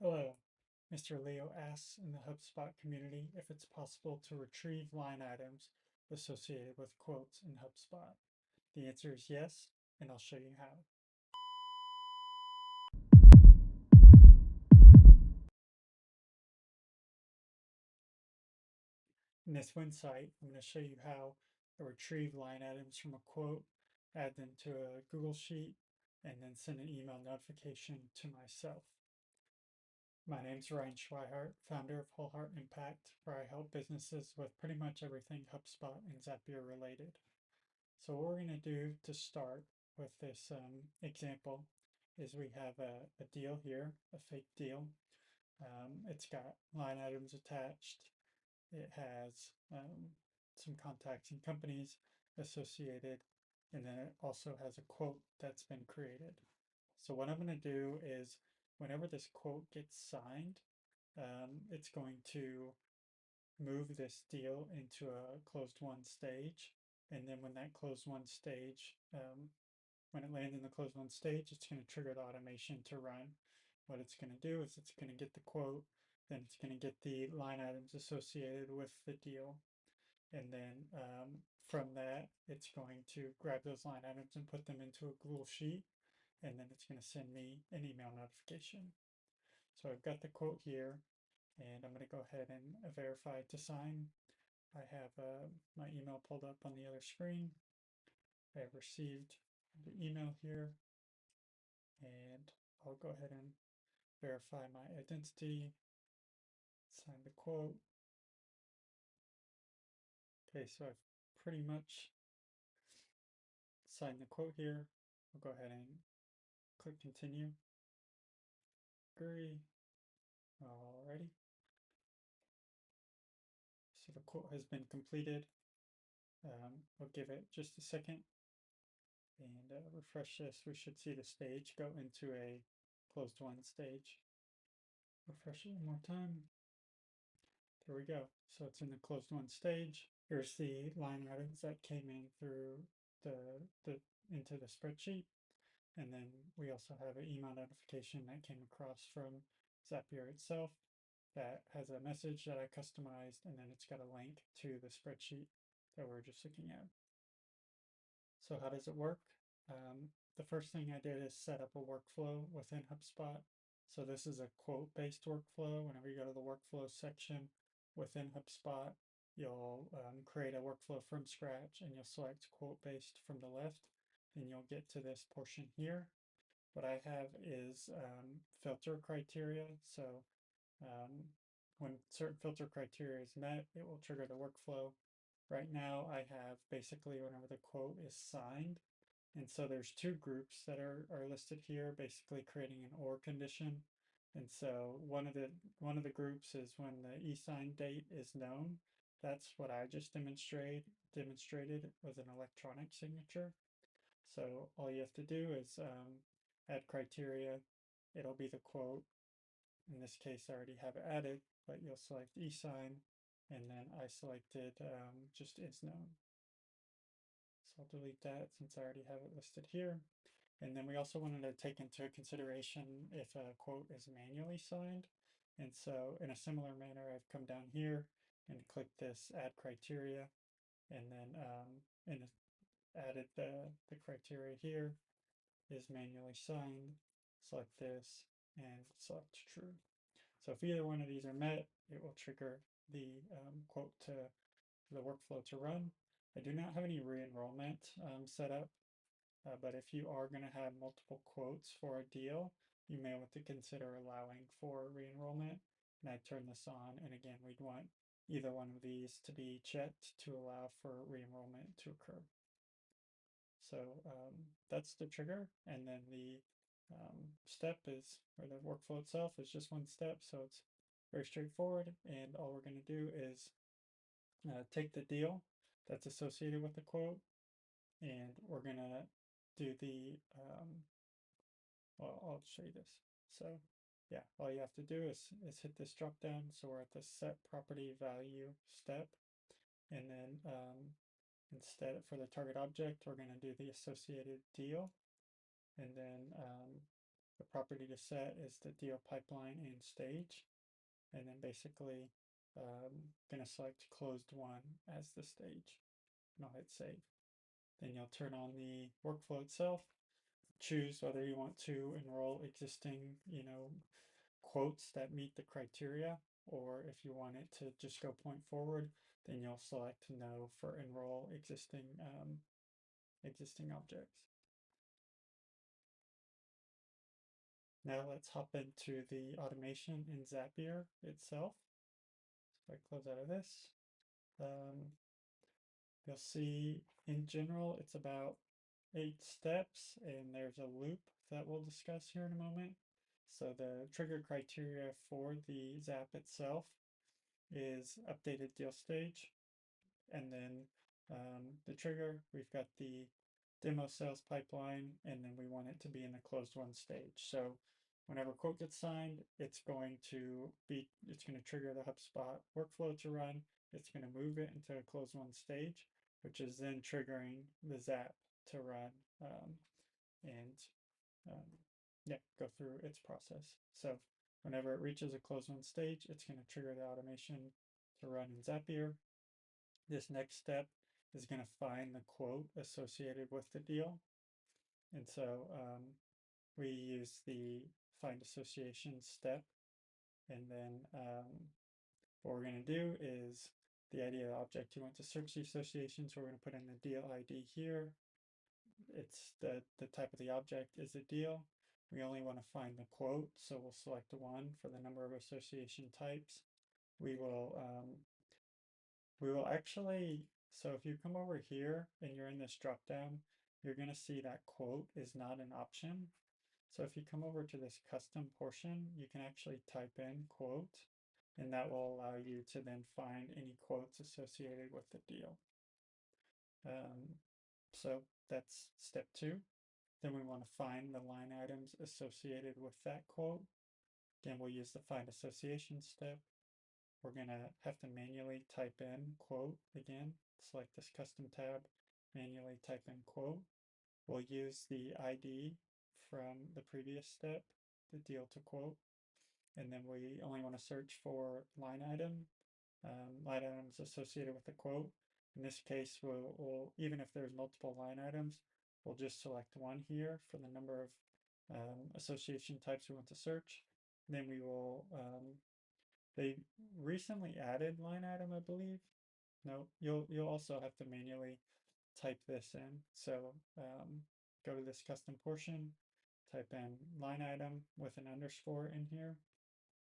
Hello. Mr. Leo asks in the HubSpot community if it's possible to retrieve line items associated with quotes in HubSpot. The answer is yes, and I'll show you how. In this website, I'm going to show you how to retrieve line items from a quote, add them to a Google Sheet, and then send an email notification to myself. My name's Ryan Schweihart, founder of Whole Heart Impact, where I help businesses with pretty much everything HubSpot and Zapier related. So what we're going to do to start with this example is we have a deal here, a fake deal. It's got line items attached. It has some contacts and companies associated, and then it also has a quote that's been created. So what I'm going to do is whenever this quote gets signed, it's going to move this deal into a closed won stage. And then when that closed won stage, when it lands in the closed won stage, it's going to trigger the automation to run. What it's going to do is it's going to get the quote, then it's going to get the line items associated with the deal. And then from that, it's going to grab those line items and put them into a Google Sheet. And then it's going to send me an email notification. So I've got the quote here, and I'm going to go ahead and verify to sign. I have my email pulled up on the other screen. I have received the email here, and I'll go ahead and verify my identity, sign the quote. Okay, so I've pretty much signed the quote here. I'll go ahead and click continue. Agree. Alrighty. So the quote has been completed. I'll give it just a second and refresh this. We should see the stage go into a closed won stage. Refresh it one more time. There we go. So it's in the closed won stage. Here's the line items that came in through the into the spreadsheet. And then we also have an email notification that came across from Zapier itself that has a message that I customized, and then it's got a link to the spreadsheet that we're just looking at. So how does it work? The first thing I did is set up a workflow within HubSpot. So this is a quote-based workflow. Whenever you go to the workflow section within HubSpot, you'll create a workflow from scratch, and you'll select quote-based from the left, and you'll get to this portion here. What I have is filter criteria. So when certain filter criteria is met, it will trigger the workflow. Right now, I have basically whenever the quote is signed, and so there's two groups that are listed here, basically creating an or condition. And so one of the groups is when the e-sign date is known. That's what I just demonstrated with an electronic signature. So all you have to do is add criteria. It'll be the quote. In this case, I already have it added, but you'll select e-sign, and then I selected just is known. So I'll delete that since I already have it listed here. And then we also wanted to take into consideration if a quote is manually signed. And so in a similar manner, I've come down here and clicked this add criteria, and then added the criteria here is manually signed. Select this and select true. So if either one of these are met, it will trigger the quote to the workflow to run. I do not have any re-enrollment set up, but if you are going to have multiple quotes for a deal, you may want to consider allowing for re-enrollment. And I turn this on, and again, we'd want either one of these to be checked to allow for re-enrollment to occur. So that's the trigger, and then the step is, or the workflow itself is just one step, so it's very straightforward. And all we're going to do is take the deal that's associated with the quote, and we're going to do the, well, I'll show you this. So yeah, all you have to do is hit this drop down. So we're at the set property value step, and then instead for the target object, we're going to do the associated deal. And then the property to set is the deal pipeline and stage. And then basically going to select closed one as the stage. And I'll hit save. Then you'll turn on the workflow itself, choose whether you want to enroll existing, quotes that meet the criteria, or if you want it to just go point forward, then you'll select no for enroll existing objects. Now let's hop into the automation in Zapier itself. So if I close out of this, you'll see in general it's about 8 steps, and there's a loop that we'll discuss here in a moment. So the trigger criteria for the Zap itself is updated deal stage, and then the trigger, we've got the demo sales pipeline, and then we want it to be in the closed one stage. So whenever quote gets signed, it's going to trigger the HubSpot workflow to run. It's going to move it into a closed one stage, which is then triggering the Zap to run and go through its process. So whenever it reaches a closed one stage, it's going to trigger the automation to run in Zapier. This next step is going to find the quote associated with the deal. And so we use the find association step. And then what we're going to do is the ID of the object. You want to search the association, so we're going to put in the deal ID here. It's the type of the object is a deal. We only want to find the quote, so we'll select 1 for the number of association types. We will actually, so if you come over here and you're in this drop down, you're going to see that quote is not an option. So if you come over to this custom portion, you can actually type in quote, and that will allow you to then find any quotes associated with the deal. So that's step 2. Then we want to find the line items associated with that quote. Again, we'll use the find association step. We're going to have to manually type in quote again. Select this custom tab, manually type in quote. We'll use the ID from the previous step, the deal to quote. And then we only want to search for line items associated with the quote. In this case, we'll even if there's multiple line items, we'll just select 1 here for the number of association types we want to search. And then we will, they recently added line item, I believe. No, you'll also have to manually type this in. So go to this custom portion, type in line item with an underscore in here,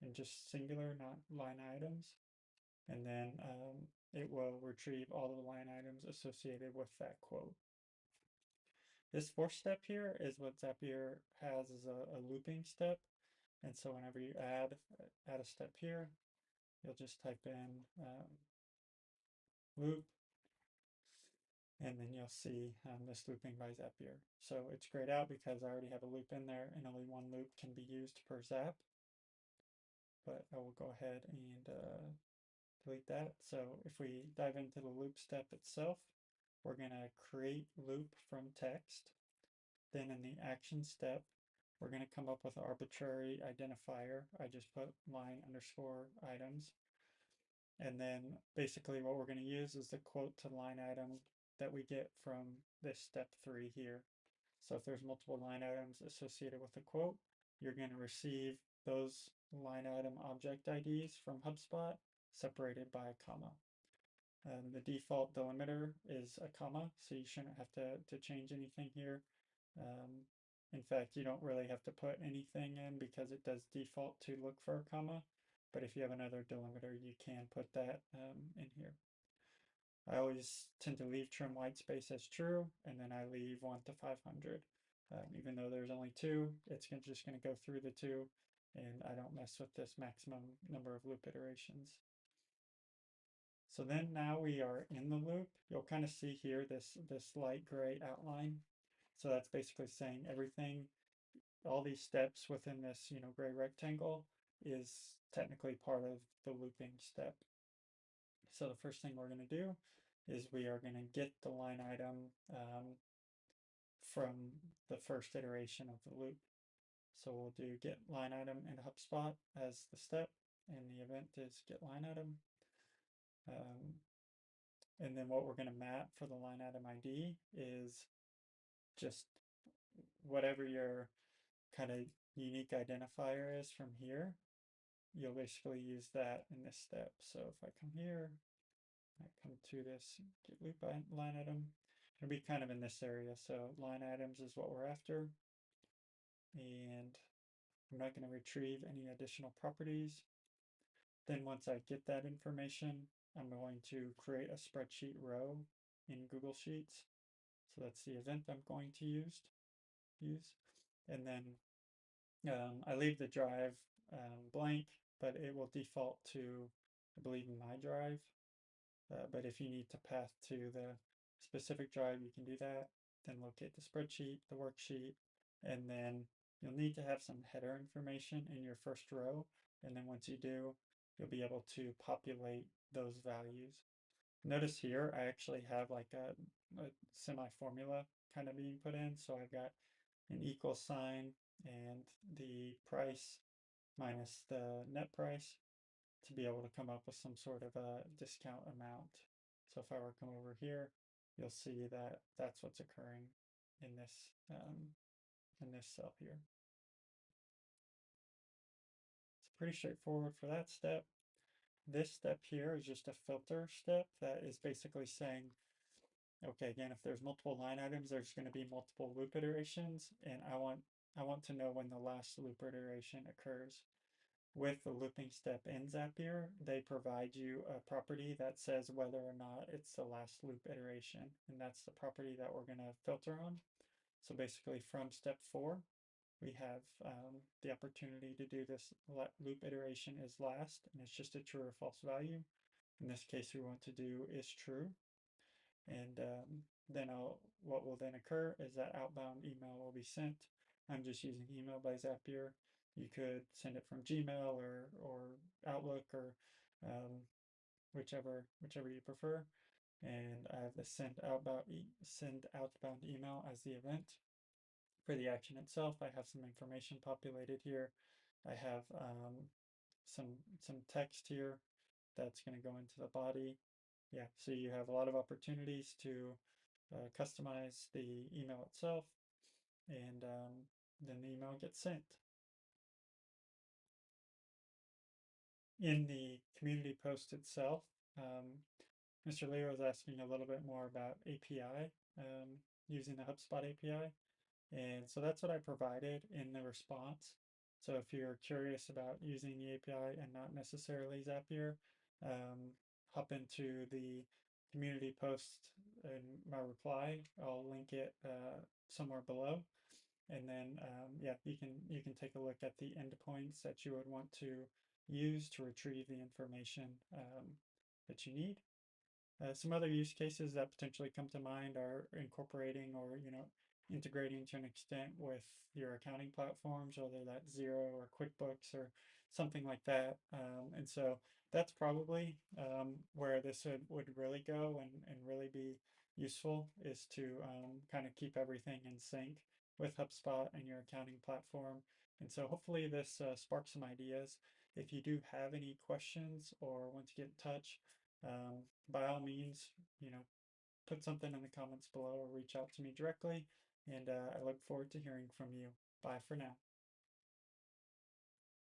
and just singular, not line items. And then it will retrieve all the line items associated with that quote. This 4th step here is what Zapier has as a looping step. And so whenever you add a step here, you'll just type in loop, and then you'll see this looping by Zapier. So it's grayed out because I already have a loop in there, and only 1 loop can be used per Zap. But I will go ahead and delete that. So if we dive into the loop step itself, we're going to create loop from text. Then in the action step, we're going to come up with an arbitrary identifier. I just put line underscore items. And then basically what we're going to use is the quote to line item that we get from this step 3 here. So if there's multiple line items associated with a quote, you're going to receive those line item object IDs from HubSpot separated by a comma. The default delimiter is a comma, so you shouldn't have to change anything here. In fact, you don't really have to put anything in because it does default to look for a comma. But if you have another delimiter, you can put that in here. I always tend to leave trim white space as true, and then I leave 1 to 500. Even though there's only 2, it's just going to go through the 2, and I don't mess with this maximum number of loop iterations. So then now we are in the loop. You'll kind of see here this light gray outline. So that's basically saying everything, all these steps within this gray rectangle is technically part of the looping step. So the first thing we're going to do is we are going to get the line item from the first iteration of the loop. So we'll do get line item in HubSpot as the step, and the event is get line item. And then what we're going to map for the line item ID is just whatever your kind of unique identifier is from here. You'll basically use that in this step. So if I come here, I come to this get loop line item, it'll be kind of in this area. So line items is what we're after. And I'm not going to retrieve any additional properties. Then once I get that information, I'm going to create a spreadsheet row in Google Sheets. So that's the event I'm going to use. And then I leave the drive blank, but it will default to, I believe, my drive. But if you need to path to the specific drive, you can do that. Then locate the spreadsheet, the worksheet, and then you'll need to have some header information in your first row. And then once you do, you'll be able to populate those values. Notice here, I actually have like a semi-formula kind of being put in. So I've got an equal sign and the price minus the net price to be able to come up with some sort of a discount amount. So if I were to come over here, you'll see that that's what's occurring in this cell here. It's pretty straightforward for that step. This step here is just a filter step that is basically saying, okay, again, if there's multiple line items, there's going to be multiple loop iterations, and I want to know when the last loop iteration occurs. With the looping step in Zapier, they provide you a property that says whether or not it's the last loop iteration, and that's the property that we're going to filter on. So basically from step 4, we have the opportunity to do this loop iteration is last, and it's just a true or false value. In this case, we want to do is true. And then what will then occur is that outbound email will be sent. I'm just using email by Zapier. You could send it from Gmail or Outlook or whichever you prefer. And I have the send outbound email as the event. For the action itself, I have some information populated here. I have some text here that's going to go into the body. Yeah, so you have a lot of opportunities to customize the email itself, and then the email gets sent. In the community post itself, Mr. Leo is asking a little bit more about API, using the HubSpot API. And so that's what I provided in the response. So if you're curious about using the API and not necessarily Zapier, hop into the community post in my reply. I'll link it somewhere below. And then yeah, you can take a look at the endpoints that you would want to use to retrieve the information that you need. Some other use cases that potentially come to mind are incorporating or integrating to an extent with your accounting platforms, whether that's Xero or QuickBooks or something like that. And so that's probably where this would really go and really be useful, is to kind of keep everything in sync with HubSpot and your accounting platform. And so hopefully this sparks some ideas. If you do have any questions or want to get in touch, by all means, put something in the comments below or reach out to me directly. And I look forward to hearing from you. Bye for now.